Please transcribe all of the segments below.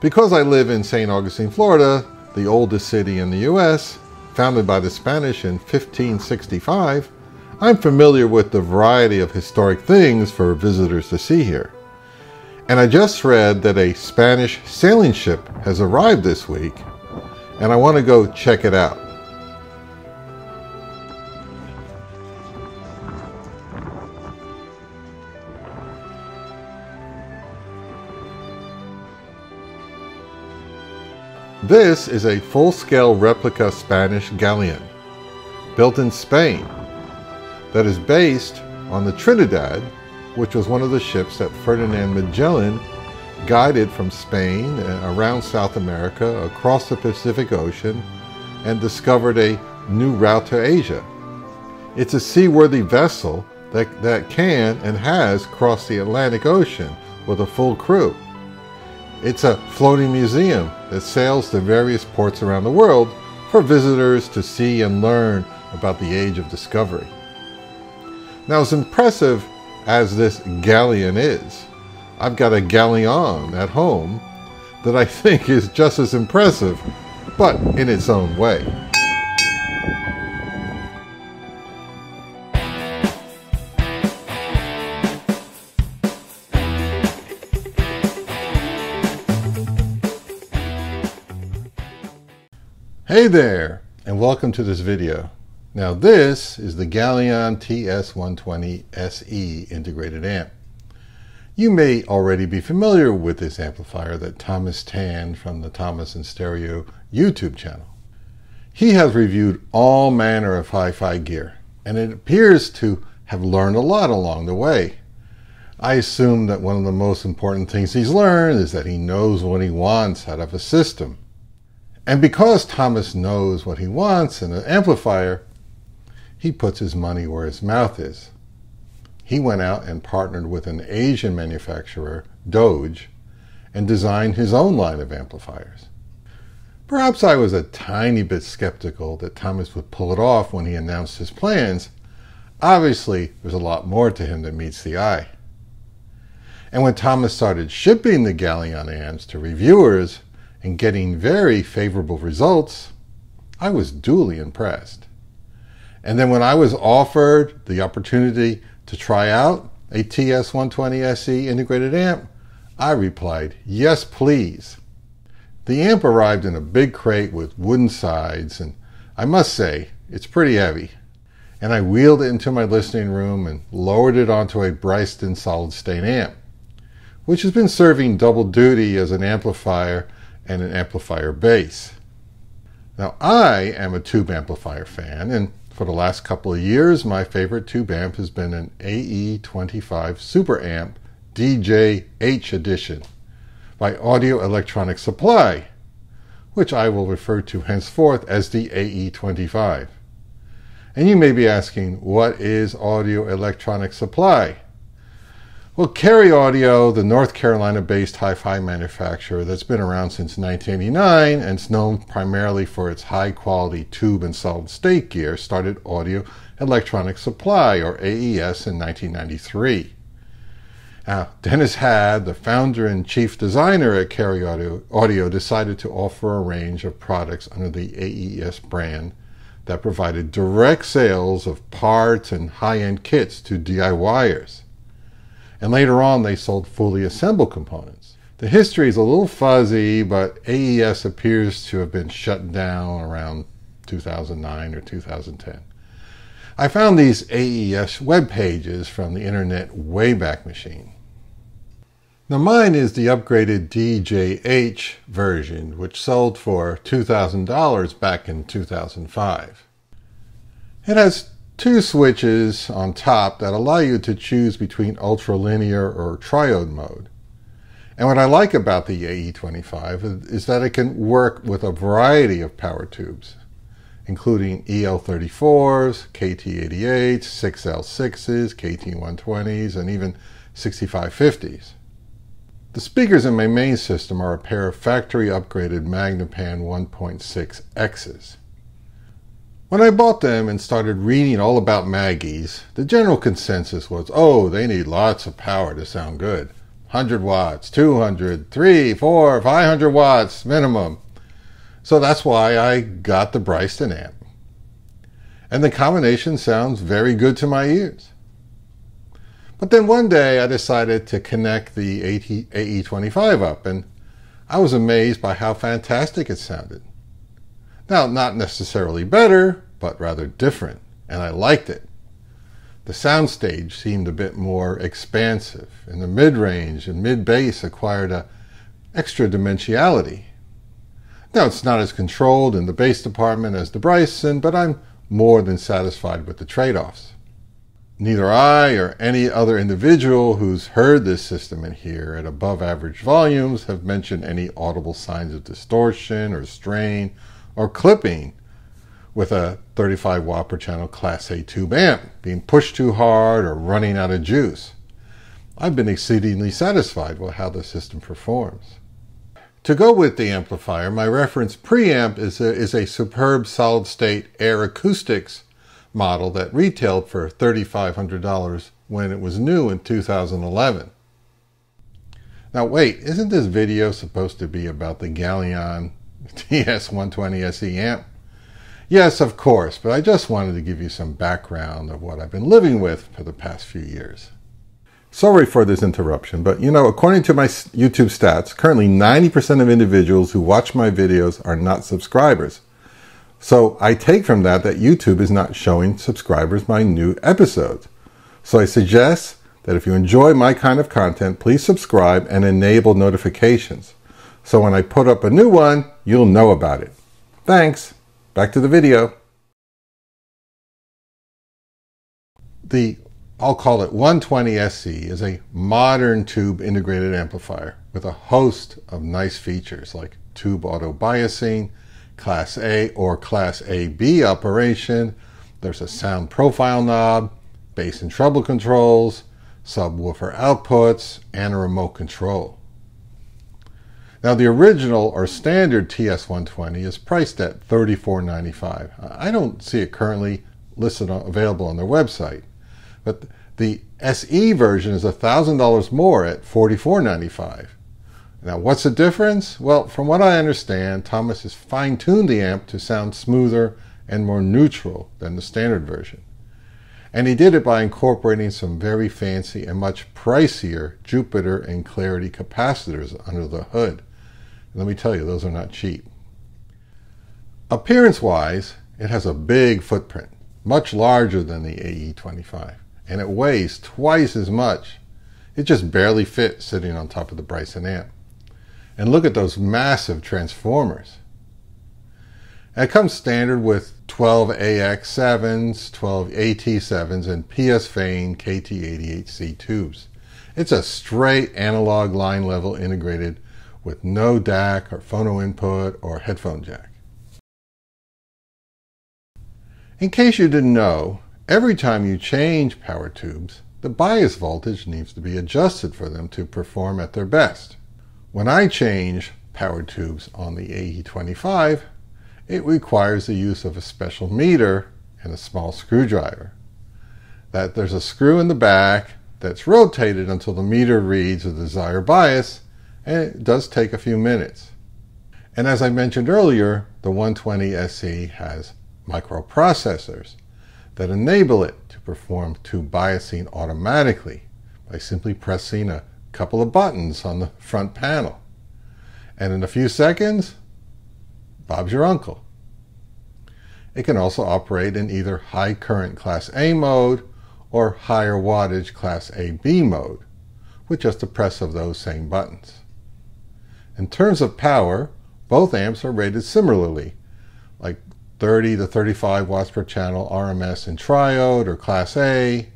Because I live in St. Augustine, Florida, the oldest city in the U.S., founded by the Spanish in 1565, I'm familiar with the variety of historic things for visitors to see here. And I just read that a Spanish sailing ship has arrived this week, and I want to go check it out. This is a full-scale replica Spanish galleon, built in Spain, that is based on the Trinidad, which was one of the ships that Ferdinand Magellan guided from Spain around South America, across the Pacific Ocean, and discovered a new route to Asia. It's a seaworthy vessel that can and has crossed the Atlantic Ocean with a full crew. It's a floating museum that sails to various ports around the world for visitors to see and learn about the age of discovery. Now, as impressive as this galleon is, I've got a Galion at home that I think is just as impressive, but in its own way. Hey there, and welcome to this video. Now this is the Galion TS120 SE integrated amp. You may already be familiar with this amplifier that Thomas Tan from the Thomas in Stereo YouTube channel. He has reviewed all manner of hi-fi gear, and it appears to have learned a lot along the way. I assume that one of the most important things he's learned is that he knows what he wants out of a system. And because Thomas knows what he wants in an amplifier, he puts his money where his mouth is. He went out and partnered with an Asian manufacturer, Doge, and designed his own line of amplifiers. Perhaps I was a tiny bit skeptical that Thomas would pull it off when he announced his plans. Obviously, there's a lot more to him than meets the eye. And when Thomas started shipping the Galion amps to reviewers, and getting very favorable results, I was duly impressed. And then when I was offered the opportunity to try out a TS120 SE integrated amp, I replied, yes please. The amp arrived in a big crate with wooden sides, and I must say, it's pretty heavy. And I wheeled it into my listening room and lowered it onto a Bryston solid-state amp, which has been serving double duty as an amplifier and an amplifier base. Now, I am a tube amplifier fan, and for the last couple of years, my favorite tube amp has been an AE25 Super Amp DJH edition by Audio Electronic Supply, which I will refer to henceforth as the AE25. And you may be asking, what is Audio Electronic Supply? Well, Carry Audio, the North Carolina-based hi-fi manufacturer that's been around since 1989 and is known primarily for its high-quality tube and solid-state gear, started Audio Electronic Supply, or AES, in 1993. Now, Dennis Hadd, the founder and chief designer at Carry Audio, decided to offer a range of products under the AES brand that provided direct sales of parts and high-end kits to DIYers. And later on, they sold fully assembled components. The history is a little fuzzy, but AES appears to have been shut down around 2009 or 2010. I found these AES web pages from the Internet Wayback Machine. Now mine is the upgraded DJH version, which sold for $2,000 back in 2005. It has two switches on top that allow you to choose between ultralinear or triode mode. And what I like about the AE25 is that it can work with a variety of power tubes, including EL34s, KT88s, 6L6s, KT120s, and even 6550s. The speakers in my main system are a pair of factory upgraded Magnapan 1.6Xs. When I bought them and started reading all about Maggies, the general consensus was, oh, they need lots of power to sound good. 100 watts, 200, 3, 4, 500 watts minimum. So that's why I got the Bryston amp. And the combination sounds very good to my ears. But then one day I decided to connect the AE25 up, and I was amazed by how fantastic it sounded. Now, not necessarily better, but rather different, and I liked it. The soundstage seemed a bit more expansive, and the mid-range and mid-bass acquired an extra dimensionality. Now, it's not as controlled in the bass department as the Bryson, but I'm more than satisfied with the trade-offs. Neither I or any other individual who's heard this system in here at above average volumes have mentioned any audible signs of distortion or strain or clipping with a 35 watt per channel Class A tube amp being pushed too hard or running out of juice. I've been exceedingly satisfied with how the system performs. To go with the amplifier, my reference preamp is a superb solid-state Air Acoustics model that retailed for $3,500 when it was new in 2011. Now wait, isn't this video supposed to be about the Galion TS120 SE amp? Yes, of course, but I just wanted to give you some background of what I've been living with for the past few years. Sorry for this interruption, but according to my YouTube stats, currently 90% of individuals who watch my videos are not subscribers. So I take from that YouTube is not showing subscribers my new episodes. So I suggest that if you enjoy my kind of content, please subscribe and enable notifications. So when I put up a new one, you'll know about it. Thanks. Back to the video. I'll call it 120 SE is a modern tube integrated amplifier with a host of nice features like tube auto biasing, Class A or Class AB operation. There's a sound profile knob, bass and treble controls, subwoofer outputs, and a remote control. Now the original or standard TS120 is priced at $34.95. I don't see it currently available on their website, but the SE version is $1,000 more at $44.95. Now what's the difference? Well, from what I understand, Thomas has fine-tuned the amp to sound smoother and more neutral than the standard version. And he did it by incorporating some very fancy and much pricier Jupiter and Clarity capacitors under the hood. Let me tell you, those are not cheap. Appearance-wise, it has a big footprint, much larger than the AE25, and it weighs twice as much. It just barely fits sitting on top of the Bryson amp. And look at those massive transformers. And it comes standard with 12 AX7s, 12 AT7s, and PS Fane KT88C tubes. It's a straight analog line level integrated with no DAC or phono input or headphone jack. In case you didn't know, every time you change power tubes, the bias voltage needs to be adjusted for them to perform at their best. When I change power tubes on the AE25, it requires the use of a special meter and a small screwdriver. There's a screw in the back that's rotated until the meter reads the desired bias, and it does take a few minutes. And as I mentioned earlier, the 120 SE has microprocessors that enable it to perform tube biasing automatically by simply pressing a couple of buttons on the front panel. And in a few seconds, Bob's your uncle. It can also operate in either high current Class A mode or higher wattage Class AB mode with just a press of those same buttons. In terms of power, both amps are rated similarly, like 30 to 35 watts per channel RMS in triode or Class A,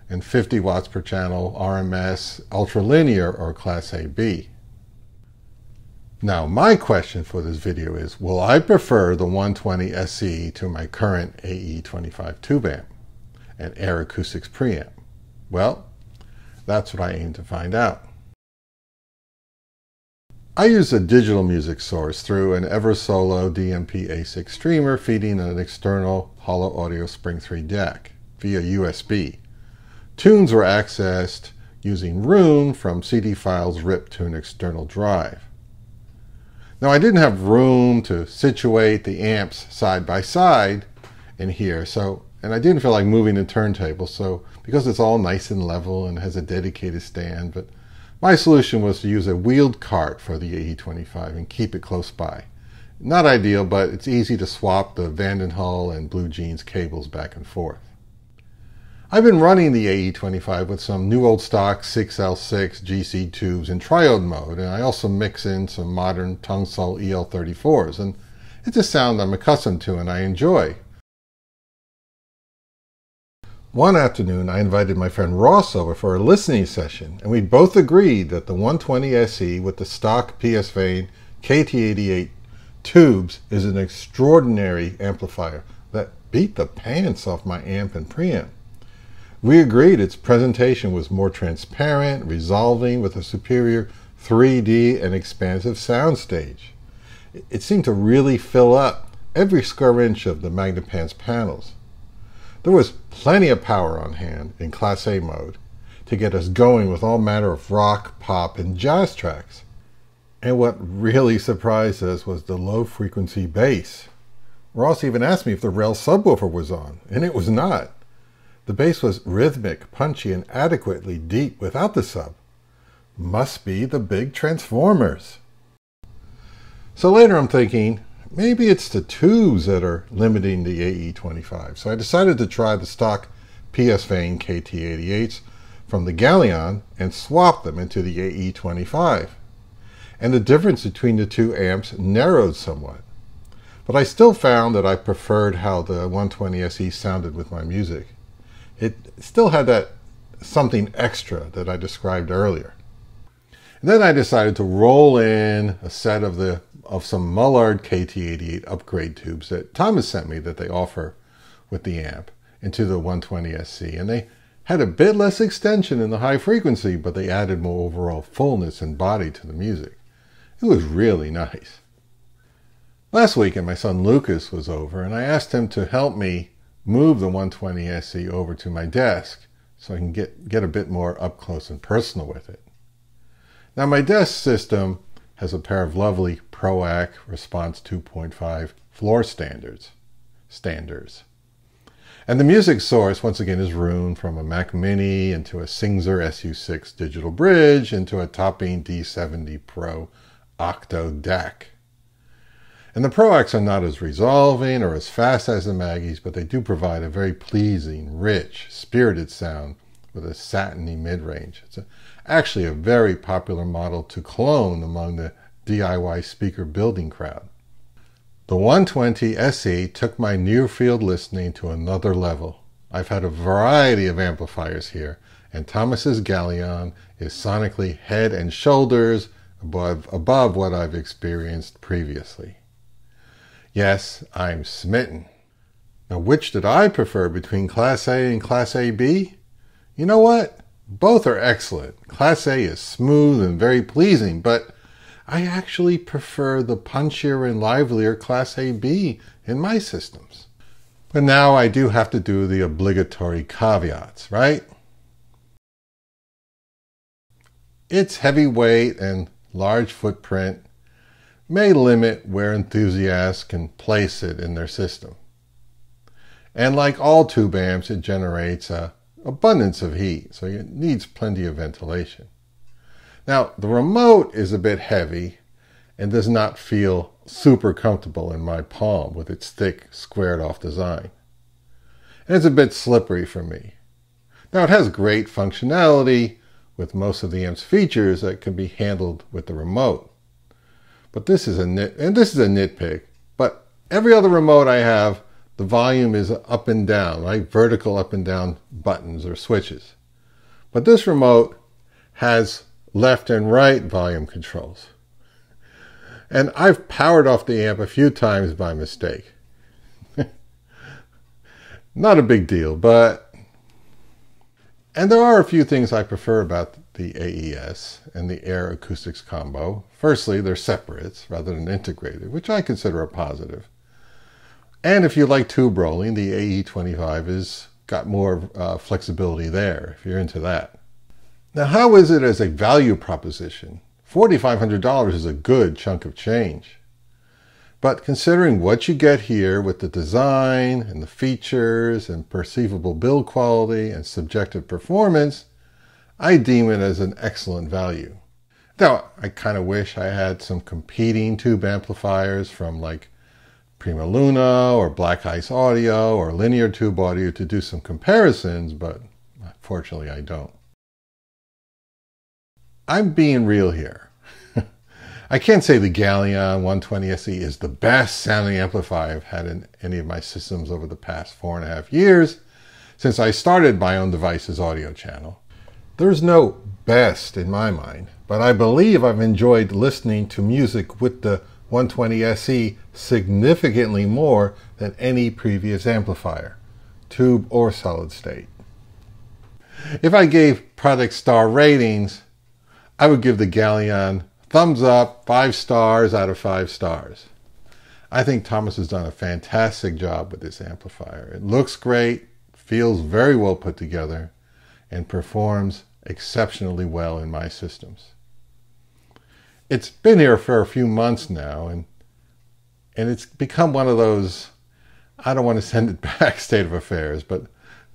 and 50 watts per channel RMS ultralinear or Class AB. Now my question for this video is, will I prefer the 120 SE to my current AE25 tube amp and Air Acoustics preamp? Well, that's what I aim to find out. I use a digital music source through an Eversolo DMP A6 streamer feeding an external Hollow Audio Spring 3 DAC via USB. Tunes were accessed using room from CD files ripped to an external drive. Now, I didn't have room to situate the amps side by side in here, and I didn't feel like moving the turntable, so because it's all nice and level and has a dedicated stand, but my solution was to use a wheeled cart for the AE25 and keep it close by. Not ideal, but it's easy to swap the Vandenhull and Blue Jeans cables back and forth. I've been running the AE25 with some new old stock 6L6 GC tubes in triode mode, and I also mix in some modern Tungsol EL34s, and it's a sound I'm accustomed to and I enjoy. One afternoon, I invited my friend Ross over for a listening session, and we both agreed that the 120 SE with the stock PS Vane KT88 tubes is an extraordinary amplifier that beat the pants off my amp and preamp. We agreed its presentation was more transparent, resolving with a superior 3D and expansive soundstage. It seemed to really fill up every square inch of the Magnapan's panels. There was plenty of power on hand in Class A mode to get us going with all manner of rock, pop, and jazz tracks. And what really surprised us was the low-frequency bass. Ross even asked me if the rail subwoofer was on, and it was not. The bass was rhythmic, punchy, and adequately deep without the sub. Must be the big transformers. So later I'm thinking, maybe it's the tubes that are limiting the AE25. So I decided to try the stock PS Vane KT88s from the Galion and swap them into the AE25. And the difference between the two amps narrowed somewhat. But I still found that I preferred how the 120 SE sounded with my music. It still had that something extra that I described earlier. And then I decided to roll in a set of some Mullard KT88 upgrade tubes that Thomas sent me that they offer with the amp into the 120 SC. And they had a bit less extension in the high frequency, but they added more overall fullness and body to the music. It was really nice. Last weekend, my son Lucas was over, and I asked him to help me move the 120 SE over to my desk so I can get a bit more up close and personal with it. Now, my desk system has a pair of lovely ProAC Response 2.5 floor standards. And the music source, once again, is Roon from a Mac Mini into a Singzer SU6 digital bridge into a Topping D70 Pro Octo DAC. And the ProACs are not as resolving or as fast as the Maggies, but they do provide a very pleasing, rich, spirited sound with a satiny mid-range. It's actually a very popular model to clone among the DIY speaker building crowd. The 120 SE took my near-field listening to another level. I've had a variety of amplifiers here, and Thomas's Galion is sonically head and shoulders above what I've experienced previously. Yes, I'm smitten. Now, which did I prefer between Class A and Class AB? You know what? Both are excellent. Class A is smooth and very pleasing, but I actually prefer the punchier and livelier Class AB in my systems. But now I do have to do the obligatory caveats, right? Its heavyweight and large footprint may limit where enthusiasts can place it in their system. And like all tube amps, it generates an abundance of heat, so it needs plenty of ventilation. Now, the remote is a bit heavy and does not feel super comfortable in my palm with its thick, squared-off design. And it's a bit slippery for me. Now, it has great functionality with most of the amp's features that can be handled with the remote. But this is a nitpick, but every other remote I have, the volume is up and down, right? Vertical up and down buttons or switches. But this remote has left and right volume controls. And I've powered off the amp a few times by mistake. Not a big deal, but... And there are a few things I prefer about the AES and the Air Acoustics combo. Firstly, they're separates rather than integrated, which I consider a positive. And if you like tube rolling, the AE25 has got more flexibility there, if you're into that. Now, how is it as a value proposition? $4,500 is a good chunk of change. But considering what you get here with the design and the features and perceivable build quality and subjective performance, I deem it as an excellent value. Now, I kind of wish I had some competing tube amplifiers from like Prima Luna or Black Ice Audio or Linear Tube Audio to do some comparisons, but unfortunately I don't. I'm being real here. I can't say the Galion 120 SE is the best sounding amplifier I've had in any of my systems over the past 4.5 years since I started my own device's audio channel. There's no best in my mind, but I believe I've enjoyed listening to music with the 120 SE significantly more than any previous amplifier, tube or solid state. If I gave product star ratings, I would give the Galion thumbs up, 5 stars out of 5 stars. I think Thomas has done a fantastic job with this amplifier. It looks great, feels very well put together, and performs exceptionally well in my systems. It's been here for a few months now, and it's become one of those, I don't want to send it back state of affairs, but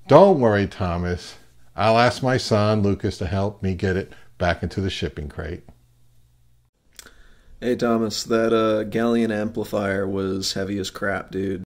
don't worry, Thomas. I'll ask my son, Lucas, to help me get it back into the shipping crate. Hey Thomas, that Galion amplifier was heavy as crap, dude.